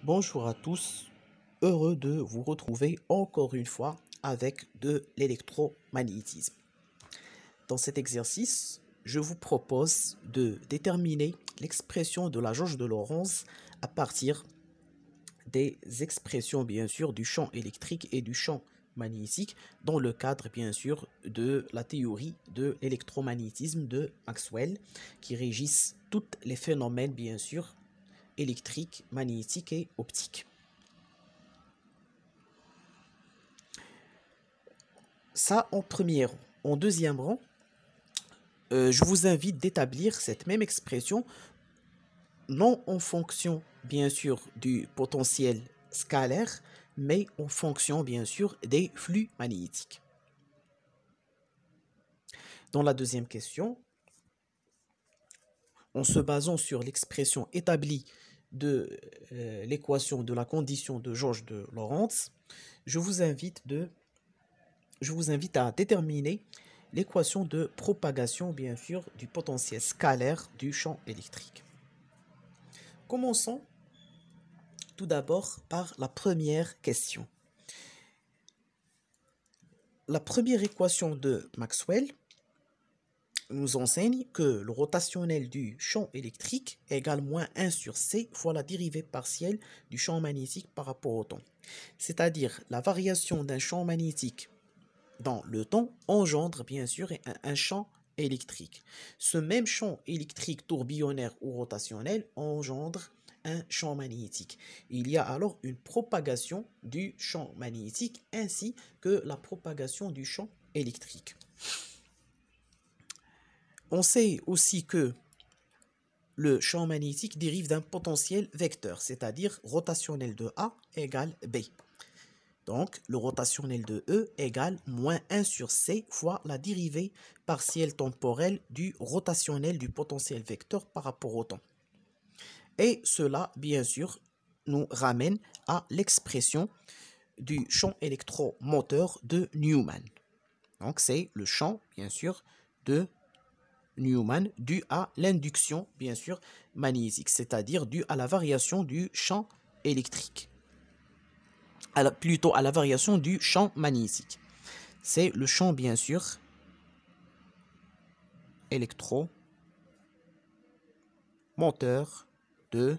Bonjour à tous, heureux de vous retrouver encore une fois avec de l'électromagnétisme. Dans cet exercice, je vous propose de déterminer l'expression de la jauge de Lorentz à partir des expressions bien sûr du champ électrique et du champ magnétique dans le cadre bien sûr de la théorie de l'électromagnétisme de Maxwell qui régissent tous les phénomènes bien sûr électriques, magnétiques et optiques. Ça en premier rang. En deuxième rang, je vous invite d'établir cette même expression, non en fonction bien sûr du potentiel scalaire, mais en fonction bien sûr des flux magnétiques. Dans la deuxième question, en se basant sur l'expression établie de l'équation de la condition de jauge de Lorentz, je vous invite à déterminer l'équation de propagation, bien sûr, du potentiel scalaire du champ électrique. Commençons tout d'abord par la première question. La première équation de Maxwell nous enseigne que le rotationnel du champ électrique égale moins 1 sur C fois la dérivée partielle du champ magnétique par rapport au temps. C'est-à-dire la variation d'un champ magnétique dans le temps engendre bien sûr un champ électrique. Ce même champ électrique tourbillonnaire ou rotationnel engendre un champ magnétique. Il y a alors une propagation du champ magnétique ainsi que la propagation du champ électrique. On sait aussi que le champ magnétique dérive d'un potentiel vecteur, c'est-à-dire rotationnel de A égale B. Donc, le rotationnel de E égale moins 1 sur C fois la dérivée partielle temporelle du rotationnel du potentiel vecteur par rapport au temps. Et cela, bien sûr, nous ramène à l'expression du champ électromoteur de Newman. Donc, c'est le champ, bien sûr, de Newman dû à l'induction, bien sûr, magnétique, c'est-à-dire dû à la variation du champ électrique. Plutôt à la variation du champ magnétique. C'est le champ, bien sûr, électromoteur de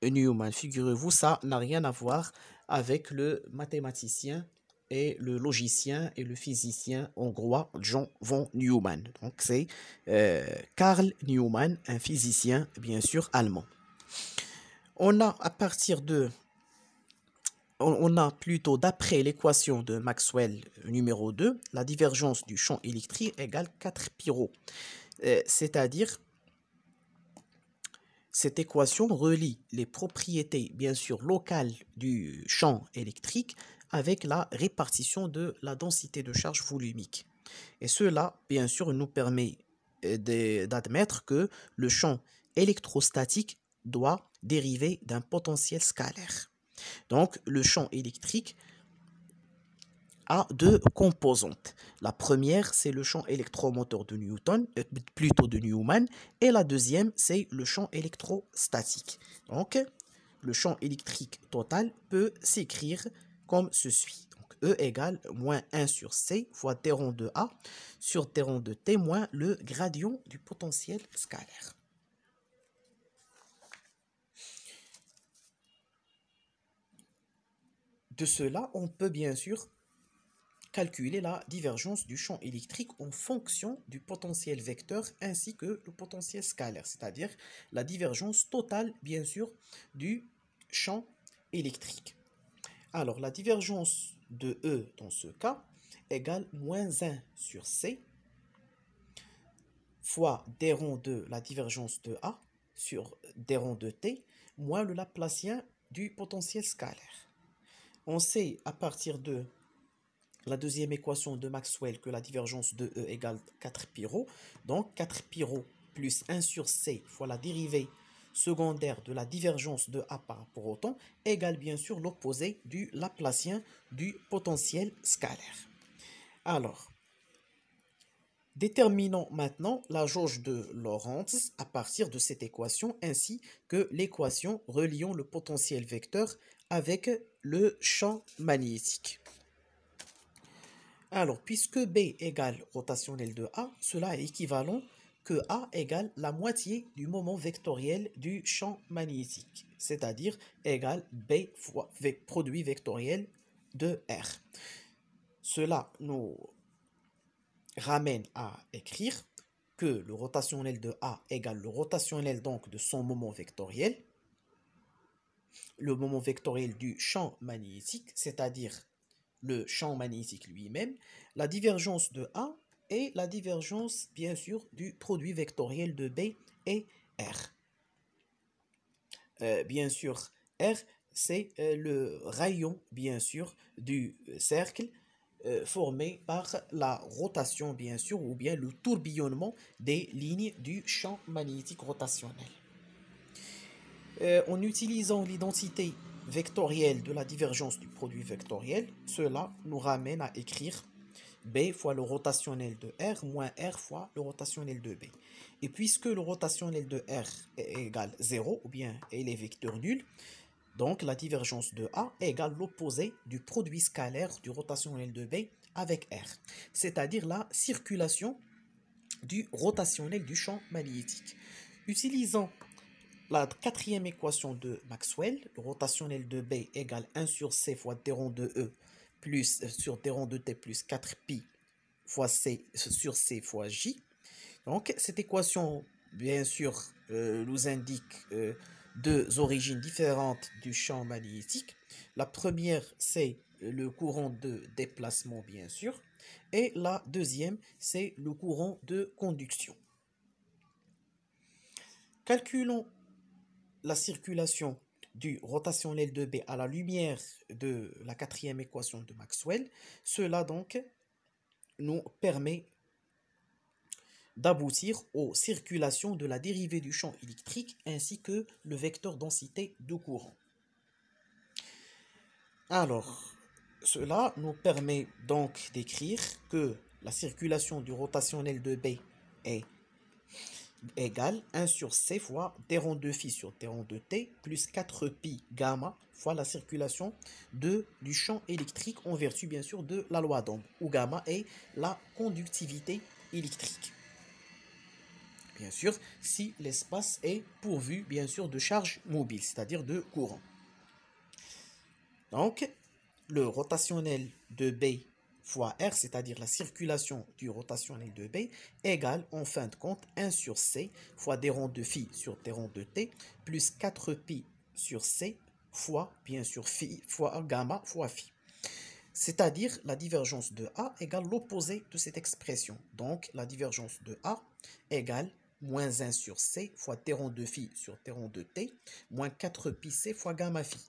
Newman. Figurez-vous, ça n'a rien à voir avec le mathématicien et le logicien et le physicien hongrois John von Neumann. Donc c'est Carl Neumann, un physicien, bien sûr, allemand. On a plutôt d'après l'équation de Maxwell numéro 2, la divergence du champ électrique égale 4 π. C'est-à-dire, cette équation relie les propriétés bien sûr locales du champ électrique avec la répartition de la densité de charge volumique. Et cela, bien sûr, nous permet d'admettre que le champ électrostatique doit dériver d'un potentiel scalaire. Donc, le champ électrique a deux composantes. La première, c'est le champ électromoteur de de Newman, et la deuxième, c'est le champ électrostatique. Donc, le champ électrique total peut s'écrire comme ceci. Donc, E égale moins 1 sur C fois T rond de A sur T rond de T moins le gradient du potentiel scalaire. De cela, on peut bien sûr calculer la divergence du champ électrique en fonction du potentiel vecteur ainsi que le potentiel scalaire, c'est-à-dire la divergence totale, bien sûr, du champ électrique. Alors, la divergence de E dans ce cas égale moins 1 sur C fois d rond de la divergence de A sur d rond de T moins le Laplacien du potentiel scalaire. On sait à partir de la deuxième équation de Maxwell que la divergence de E égale 4 π. Donc 4 π plus 1 sur C fois la dérivée secondaire de la divergence de A par rapport au temps égale bien sûr l'opposé du Laplacien du potentiel scalaire. Alors, Déterminons maintenant la jauge de Lorentz à partir de cette équation ainsi que l'équation reliant le potentiel vecteur avec le champ magnétique. Alors, puisque B égale rotationnel de A, cela est équivalent que A égale la moitié du moment vectoriel du champ magnétique, c'est-à-dire égale B fois produit vectoriel de R. Cela nous ramène à écrire que le rotationnel de A égale le rotationnel donc de son moment vectoriel, le moment vectoriel du champ magnétique, c'est-à-dire le champ magnétique lui-même, la divergence de A et la divergence, bien sûr, du produit vectoriel de B et R. Bien sûr, R, c'est le rayon, bien sûr, du cercle formé par la rotation, bien sûr, ou bien le tourbillonnement des lignes du champ magnétique rotationnel. En utilisant l'identité vectorielle de la divergence du produit vectoriel, cela nous ramène à écrire B fois le rotationnel de R moins R fois le rotationnel de B. Et puisque le rotationnel de R est égal 0, ou bien il est vecteur nul, donc la divergence de A égale l'opposé du produit scalaire du rotationnel de B avec R, c'est-à-dire la circulation du rotationnel du champ magnétique. Utilisant la quatrième équation de Maxwell, le rotationnel de B égale 1 sur C fois d rond de E plus sur d rond de T plus 4pi fois C sur C fois J. Donc cette équation, bien sûr, nous indique deux origines différentes du champ magnétique. La première, c'est le courant de déplacement, bien sûr, et la deuxième, c'est le courant de conduction. Calculons la circulation du rotationnel de B à la lumière de la quatrième équation de Maxwell. Cela donc nous permet d'aboutir aux circulations de la dérivée du champ électrique ainsi que le vecteur densité de courant. Alors, cela nous permet donc d'écrire que la circulation du rotationnel de B est égale 1 sur C fois d rond de phi sur d rond de T plus 4pi gamma fois la circulation du champ électrique en vertu bien sûr de la loi d'Ohm, où gamma est la conductivité électrique. Bien sûr, si l'espace est pourvu bien sûr de charge mobile, c'est-à-dire de courant. Donc, le rotationnel de B fois R, c'est-à-dire la circulation du rotationnel de B, égale en fin de compte 1 sur C fois d rond de phi sur d rond de T plus 4pi sur C fois, bien sûr, phi fois gamma fois phi. C'est-à-dire la divergence de A égale l'opposé de cette expression. Donc, la divergence de A égale moins 1 sur C fois d rond de phi sur d rond de T moins 4pi C fois gamma phi.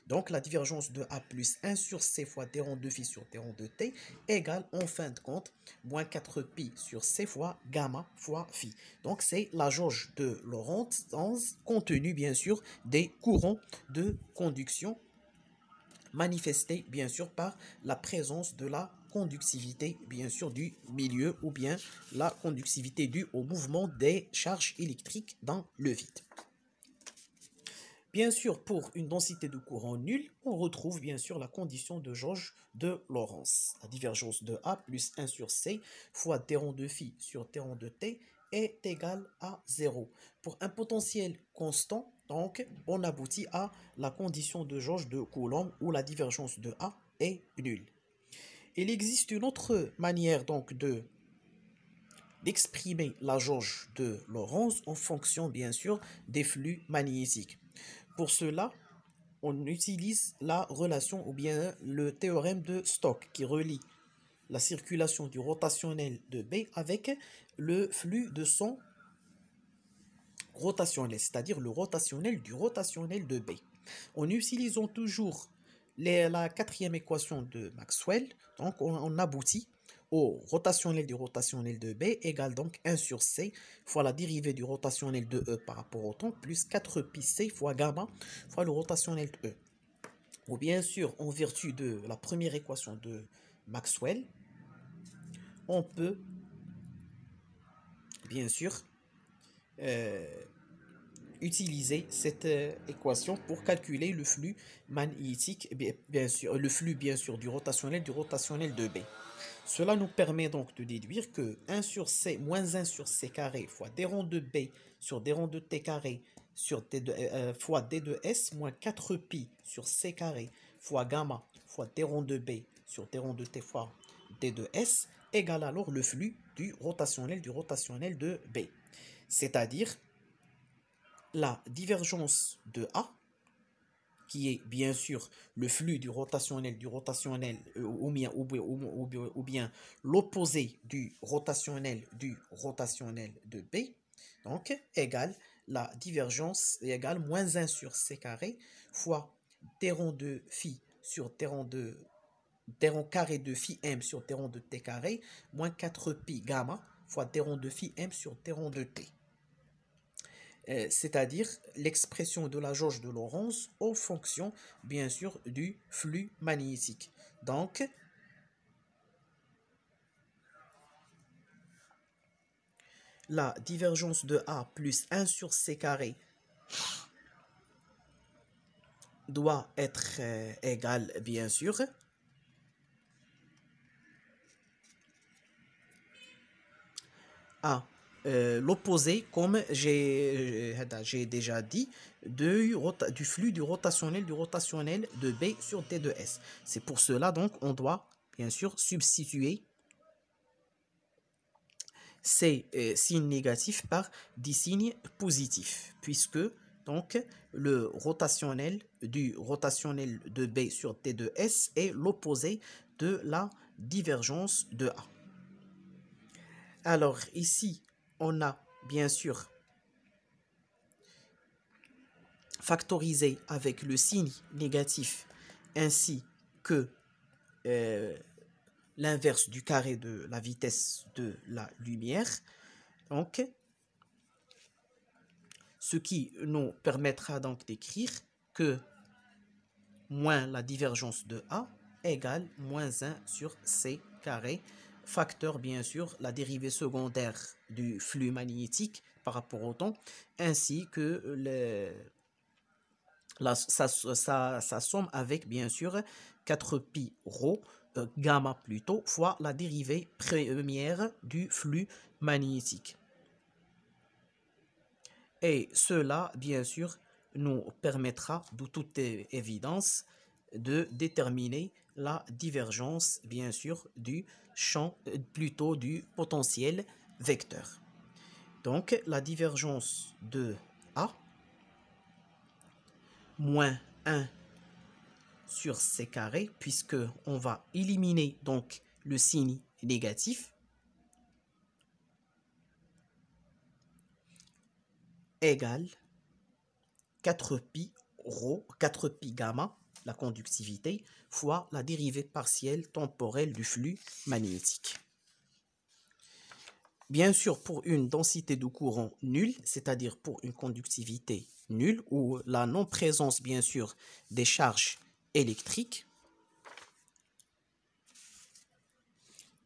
Donc, la divergence de A plus 1 sur C fois d rond de phi sur d rond de T égale, en fin de compte, moins 4pi sur C fois gamma fois phi. Donc, c'est la jauge de Lorentz contenue, bien sûr, des courants de conduction manifestés, bien sûr, par la présence de la conductivité, bien sûr, du milieu ou bien la conductivité due au mouvement des charges électriques dans le vide. Bien sûr, pour une densité de courant nulle, on retrouve bien sûr la condition de jauge de Lorentz. La divergence de A plus 1 sur C fois d rond de phi sur d rond de T est égale à 0. Pour un potentiel constant, donc, on aboutit à la condition de jauge de Coulomb où la divergence de A est nulle. Il existe une autre manière donc d'exprimer la jauge de Lorentz en fonction bien sûr des flux magnétiques. Pour cela, on utilise la relation ou bien le théorème de Stokes qui relie la circulation du rotationnel de B avec le flux de son rotationnel, c'est-à-dire le rotationnel du rotationnel de B. En utilisant toujours la quatrième équation de Maxwell, donc on aboutit au rotationnel du rotationnel de B égale donc 1 sur C fois la dérivée du rotationnel de E par rapport au temps plus 4pi C fois gamma fois le rotationnel de E. Ou bien sûr, en vertu de la première équation de Maxwell, on peut bien sûr, euh, utiliser cette équation pour calculer le flux magnétique, bien sûr, le flux bien sûr du rotationnel de B. Cela nous permet donc de déduire que 1 sur C moins 1 sur C carré fois d rond de B sur d rond de T carré sur fois d de S moins 4 pi sur C carré fois gamma fois d rond de B sur d rond de T fois d de S égale alors le flux du rotationnel de B. C'est-à-dire la divergence de A, qui est bien sûr le flux du rotationnel ou bien l'opposé du rotationnel de B, donc égale la divergence égale moins 1 sur C carré fois t rond de phi sur t rond carré de phi m sur t rond de t carré moins 4 pi gamma fois t rond de phi m sur t rond de t. C'est-à-dire l'expression de la jauge de Lorentz en fonction, bien sûr, du flux magnétique. Donc, la divergence de A plus 1 sur C carré doit être égale, bien sûr, à l'opposé, comme j'ai déjà dit, du flux du rotationnel de B sur T de S. C'est pour cela, donc, on doit, bien sûr, substituer ces signes négatifs par des signes positifs, puisque, donc, le rotationnel de B sur T de S est l'opposé de la divergence de A. Alors, ici, on a bien sûr factorisé avec le signe négatif ainsi que l'inverse du carré de la vitesse de la lumière. Donc, ce qui nous permettra donc d'écrire que moins la divergence de A égale moins 1 sur C carré, facteur bien sûr la dérivée secondaire du flux magnétique par rapport au temps, ainsi que sa somme avec bien sûr 4 pi rho gamma plutôt fois la dérivée première du flux magnétique. Et cela bien sûr nous permettra de toute évidence de déterminer la divergence bien sûr du champ, plutôt du potentiel vecteur. Donc la divergence de A moins 1 sur C carré, puisque on va éliminer donc le signe négatif, égale 4 pi rho, 4 pi gamma, la conductivité, fois la dérivée partielle temporelle du flux magnétique. Bien sûr, pour une densité de courant nulle, c'est-à-dire pour une conductivité nulle, ou la non-présence, bien sûr, des charges électriques,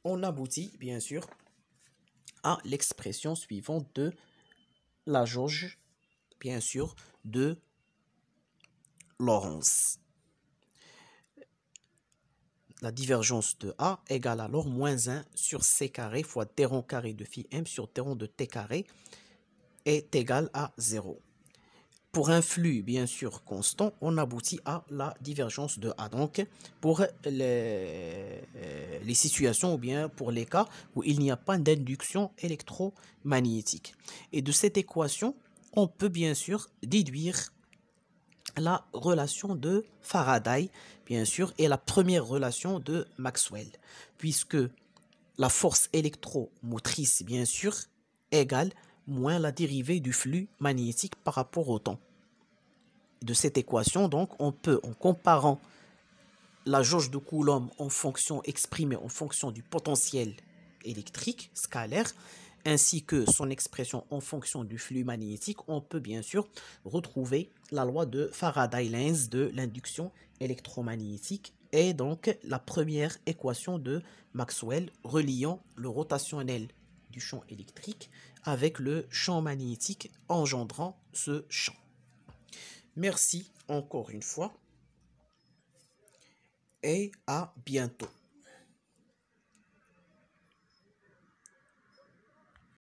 on aboutit, bien sûr, à l'expression suivante de la jauge, bien sûr, de Lorentz. La divergence de A égale alors moins 1 sur C carré fois t rond carré de phi m sur t rond de t carré est égal à 0. Pour un flux, bien sûr, constant, on aboutit à la divergence de A. Donc, pour les situations ou bien pour les cas où il n'y a pas d'induction électromagnétique. Et de cette équation, on peut bien sûr déduire la relation de Faraday, bien sûr, et la première relation de Maxwell, puisque la force électromotrice, bien sûr, égale moins la dérivée du flux magnétique par rapport au temps. De cette équation, donc, on peut, en comparant la jauge de Coulomb exprimée en fonction du potentiel électrique scalaire, ainsi que son expression en fonction du flux magnétique, on peut bien sûr retrouver la loi de Faraday-Lenz de l'induction électromagnétique et donc la première équation de Maxwell reliant le rotationnel du champ électrique avec le champ magnétique engendrant ce champ. Merci encore une fois et à bientôt.